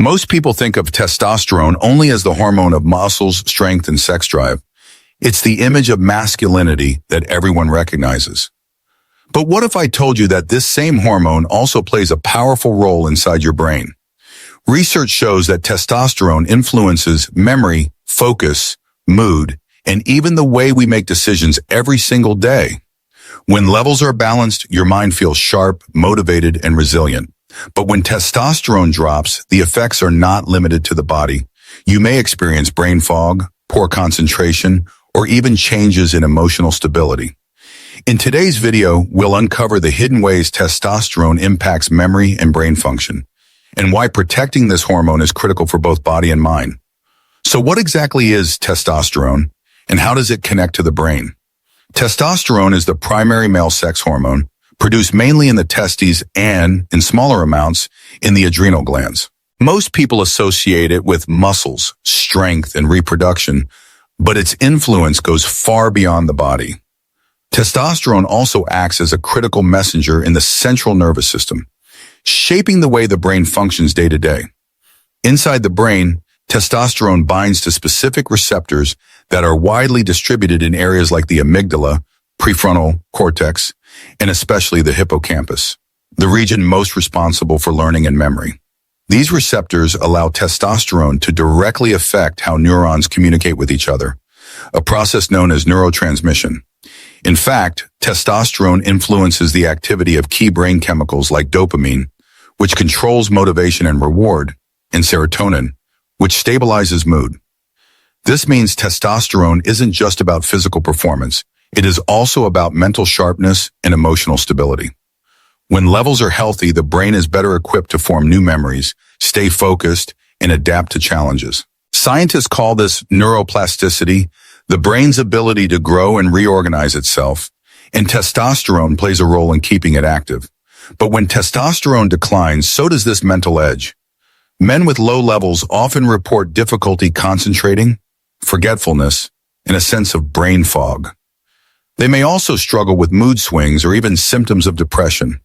Most people think of testosterone only as the hormone of muscles, strength, and sex drive. It's the image of masculinity that everyone recognizes. But what if I told you that this same hormone also plays a powerful role inside your brain? Research shows that testosterone influences memory, focus, mood, and even the way we make decisions every single day. When levels are balanced, your mind feels sharp, motivated, and resilient. But when testosterone drops, the effects are not limited to the body. You may experience brain fog, poor concentration, or even changes in emotional stability. In today's video, we'll uncover the hidden ways testosterone impacts memory and brain function, and why protecting this hormone is critical for both body and mind. So what exactly is testosterone, and how does it connect to the brain? Testosterone is the primary male sex hormone, produced mainly in the testes and, in smaller amounts, in the adrenal glands. Most people associate it with muscles, strength, and reproduction, but its influence goes far beyond the body. Testosterone also acts as a critical messenger in the central nervous system, shaping the way the brain functions day to day. Inside the brain, testosterone binds to specific receptors that are widely distributed in areas like the amygdala, prefrontal cortex, and especially the hippocampus, the region most responsible for learning and memory. These receptors allow testosterone to directly affect how neurons communicate with each other, a process known as neurotransmission. In fact, testosterone influences the activity of key brain chemicals like dopamine, which controls motivation and reward, and serotonin, which stabilizes mood. This means testosterone isn't just about physical performance. It is also about mental sharpness and emotional stability. When levels are healthy, the brain is better equipped to form new memories, stay focused, and adapt to challenges. Scientists call this neuroplasticity, the brain's ability to grow and reorganize itself, and testosterone plays a role in keeping it active. But when testosterone declines, so does this mental edge. Men with low levels often report difficulty concentrating, forgetfulness, and a sense of brain fog. They may also struggle with mood swings or even symptoms of depression.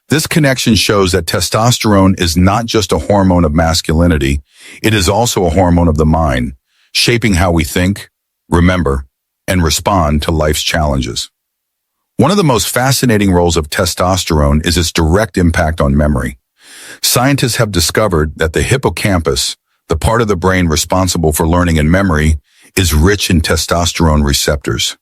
This connection shows that testosterone is not just a hormone of masculinity, it is also a hormone of the mind, shaping how we think, remember, and respond to life's challenges. One of the most fascinating roles of testosterone is its direct impact on memory. Scientists have discovered that the hippocampus, the part of the brain responsible for learning and memory, is rich in testosterone receptors.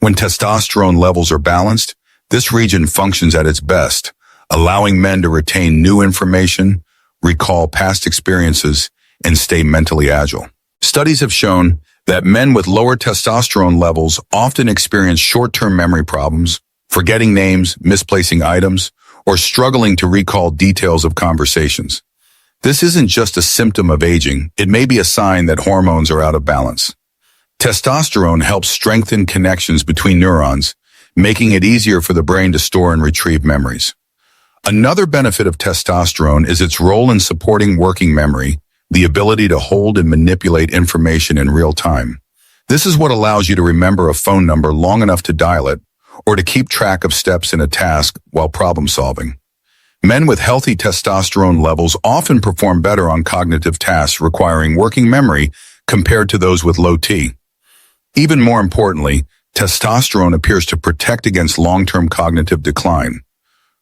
When testosterone levels are balanced, this region functions at its best, allowing men to retain new information, recall past experiences, and stay mentally agile. Studies have shown that men with lower testosterone levels often experience short-term memory problems, forgetting names, misplacing items, or struggling to recall details of conversations. This isn't just a symptom of aging, it may be a sign that hormones are out of balance. Testosterone helps strengthen connections between neurons, making it easier for the brain to store and retrieve memories. Another benefit of testosterone is its role in supporting working memory, the ability to hold and manipulate information in real time. This is what allows you to remember a phone number long enough to dial it, or to keep track of steps in a task while problem solving. Men with healthy testosterone levels often perform better on cognitive tasks requiring working memory compared to those with low T. Even more importantly, testosterone appears to protect against long-term cognitive decline.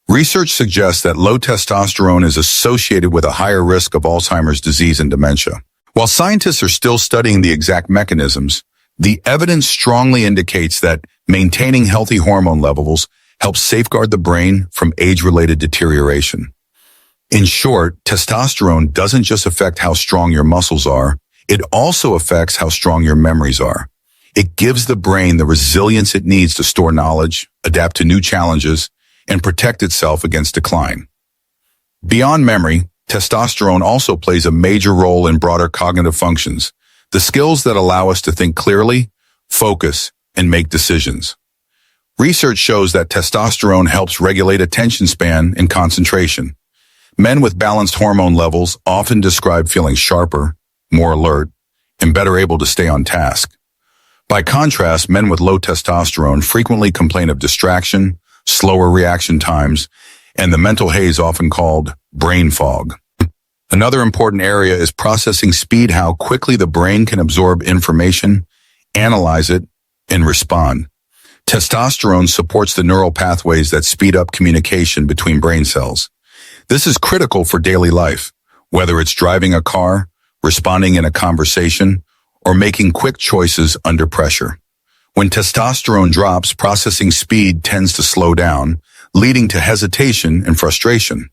Research suggests that low testosterone is associated with a higher risk of Alzheimer's disease and dementia. While scientists are still studying the exact mechanisms, the evidence strongly indicates that maintaining healthy hormone levels helps safeguard the brain from age-related deterioration. In short, testosterone doesn't just affect how strong your muscles are, it also affects how strong your memories are. It gives the brain the resilience it needs to store knowledge, adapt to new challenges, and protect itself against decline. Beyond memory, testosterone also plays a major role in broader cognitive functions, the skills that allow us to think clearly, focus, and make decisions. Research shows that testosterone helps regulate attention span and concentration. Men with balanced hormone levels often describe feeling sharper, more alert, and better able to stay on task. By contrast, men with low testosterone frequently complain of distraction, slower reaction times, and the mental haze often called brain fog. Another important area is processing speed, how quickly the brain can absorb information, analyze it, and respond. Testosterone supports the neural pathways that speed up communication between brain cells. This is critical for daily life, whether it's driving a car, responding in a conversation, or making quick choices under pressure. When testosterone drops, processing speed tends to slow down, leading to hesitation and frustration.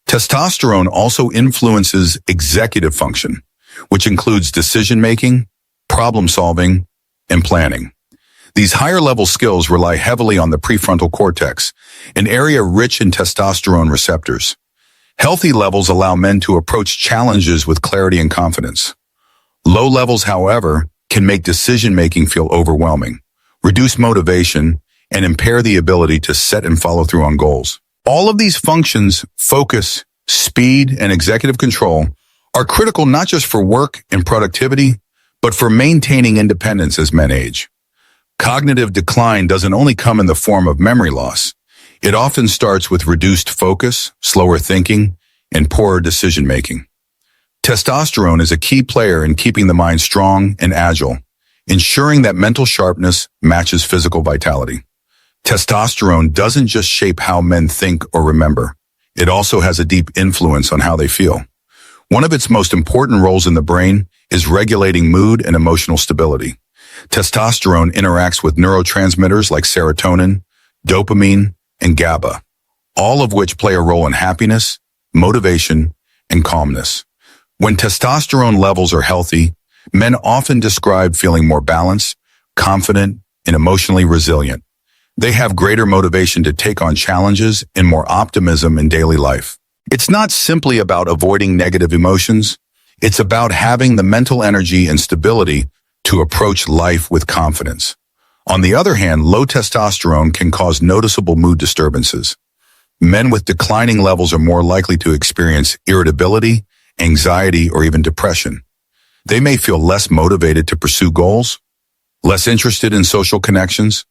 Testosterone also influences executive function, which includes decision-making, problem-solving, and planning. These higher-level skills rely heavily on the prefrontal cortex, an area rich in testosterone receptors. Healthy levels allow men to approach challenges with clarity and confidence. Low levels, however, can make decision-making feel overwhelming, reduce motivation, and impair the ability to set and follow through on goals. All of these functions, focus, speed, and executive control, are critical not just for work and productivity, but for maintaining independence as men age. Cognitive decline doesn't only come in the form of memory loss. It often starts with reduced focus, slower thinking, and poorer decision-making. Testosterone is a key player in keeping the mind strong and agile, ensuring that mental sharpness matches physical vitality. Testosterone doesn't just shape how men think or remember. It also has a deep influence on how they feel. One of its most important roles in the brain is regulating mood and emotional stability. Testosterone interacts with neurotransmitters like serotonin, dopamine, and GABA, all of which play a role in happiness, motivation, and calmness. When testosterone levels are healthy, men often describe feeling more balanced, confident, and emotionally resilient. They have greater motivation to take on challenges and more optimism in daily life. It's not simply about avoiding negative emotions. It's about having the mental energy and stability to approach life with confidence. On the other hand, low testosterone can cause noticeable mood disturbances. Men with declining levels are more likely to experience irritability, anxiety, or even depression. They may feel less motivated to pursue goals, less interested in social connections,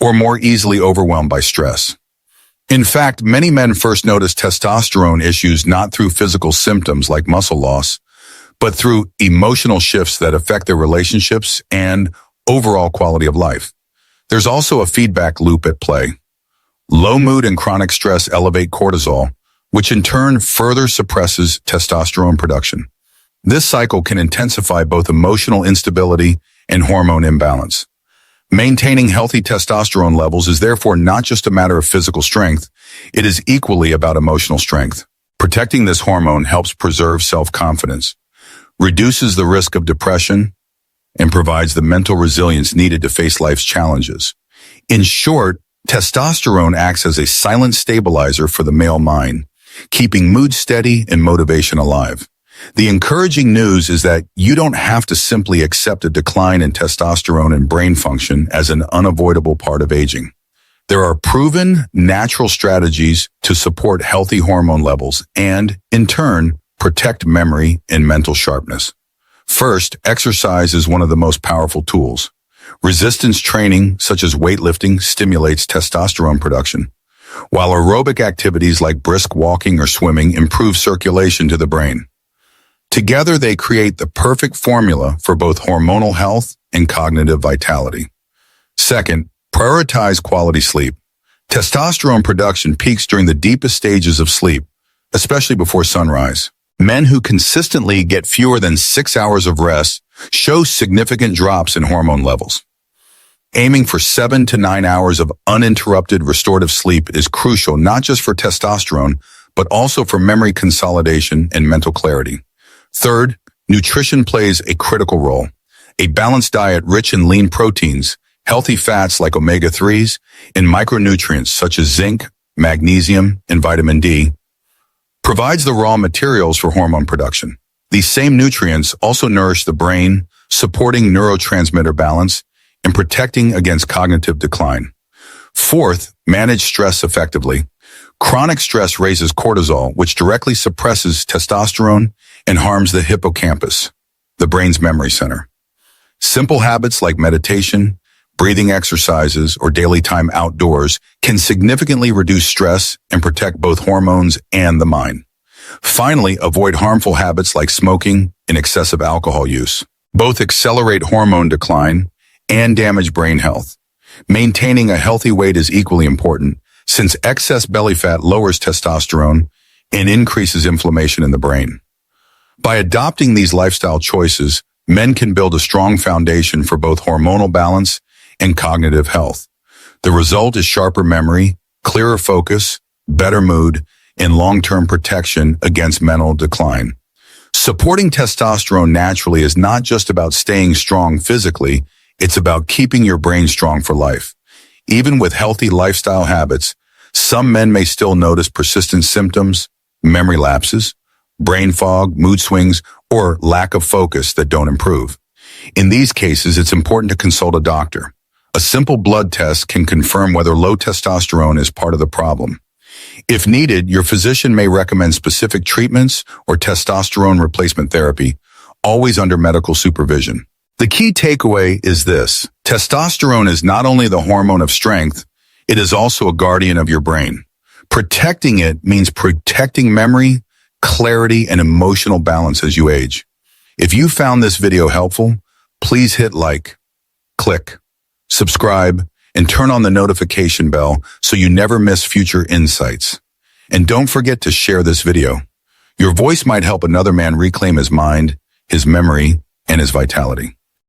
or more easily overwhelmed by stress. In fact, many men first notice testosterone issues not through physical symptoms like muscle loss, but through emotional shifts that affect their relationships and overall quality of life. There's also a feedback loop at play. Low mood and chronic stress elevate cortisol, which in turn further suppresses testosterone production. This cycle can intensify both emotional instability and hormone imbalance. Maintaining healthy testosterone levels is therefore not just a matter of physical strength, it is equally about emotional strength. Protecting this hormone helps preserve self-confidence, reduces the risk of depression, and provides the mental resilience needed to face life's challenges. In short, testosterone acts as a silent stabilizer for the male mind, keeping mood steady and motivation alive. The encouraging news is that you don't have to simply accept a decline in testosterone and brain function as an unavoidable part of aging. There are proven, natural strategies to support healthy hormone levels and, in turn, protect memory and mental sharpness. First, exercise is one of the most powerful tools. Resistance training, such as weightlifting, stimulates testosterone production, while aerobic activities like brisk walking or swimming improve circulation to the brain. Together, they create the perfect formula for both hormonal health and cognitive vitality. Second, prioritize quality sleep. Testosterone production peaks during the deepest stages of sleep, especially before sunrise. Men who consistently get fewer than 6 hours of rest show significant drops in hormone levels. Aiming for 7 to 9 hours of uninterrupted restorative sleep is crucial not just for testosterone, but also for memory consolidation and mental clarity. Third, nutrition plays a critical role. A balanced diet rich in lean proteins, healthy fats like omega-3s, and micronutrients such as zinc, magnesium, and vitamin D provides the raw materials for hormone production. These same nutrients also nourish the brain, supporting neurotransmitter balance and protecting against cognitive decline. Fourth, manage stress effectively. Chronic stress raises cortisol, which directly suppresses testosterone and harms the hippocampus, the brain's memory center. Simple habits like meditation, breathing exercises, or daily time outdoors can significantly reduce stress and protect both hormones and the mind. Finally, avoid harmful habits like smoking and excessive alcohol use. Both accelerate hormone decline and damage brain health. Maintaining a healthy weight is equally important, since excess belly fat lowers testosterone and increases inflammation in the brain. By adopting these lifestyle choices, men can build a strong foundation for both hormonal balance and cognitive health. The result is sharper memory, clearer focus, better mood, and long-term protection against mental decline. Supporting testosterone naturally is not just about staying strong physically, it's about keeping your brain strong for life. Even with healthy lifestyle habits, some men may still notice persistent symptoms, memory lapses, brain fog, mood swings, or lack of focus that don't improve. In these cases, it's important to consult a doctor. A simple blood test can confirm whether low testosterone is part of the problem. If needed, your physician may recommend specific treatments or testosterone replacement therapy, always under medical supervision. The key takeaway is this: testosterone is not only the hormone of strength, it is also a guardian of your brain. Protecting it means protecting memory, clarity, and emotional balance as you age. If you found this video helpful, please hit like, click, subscribe, and turn on the notification bell so you never miss future insights. And don't forget to share this video. Your voice might help another man reclaim his mind, his memory, and his vitality.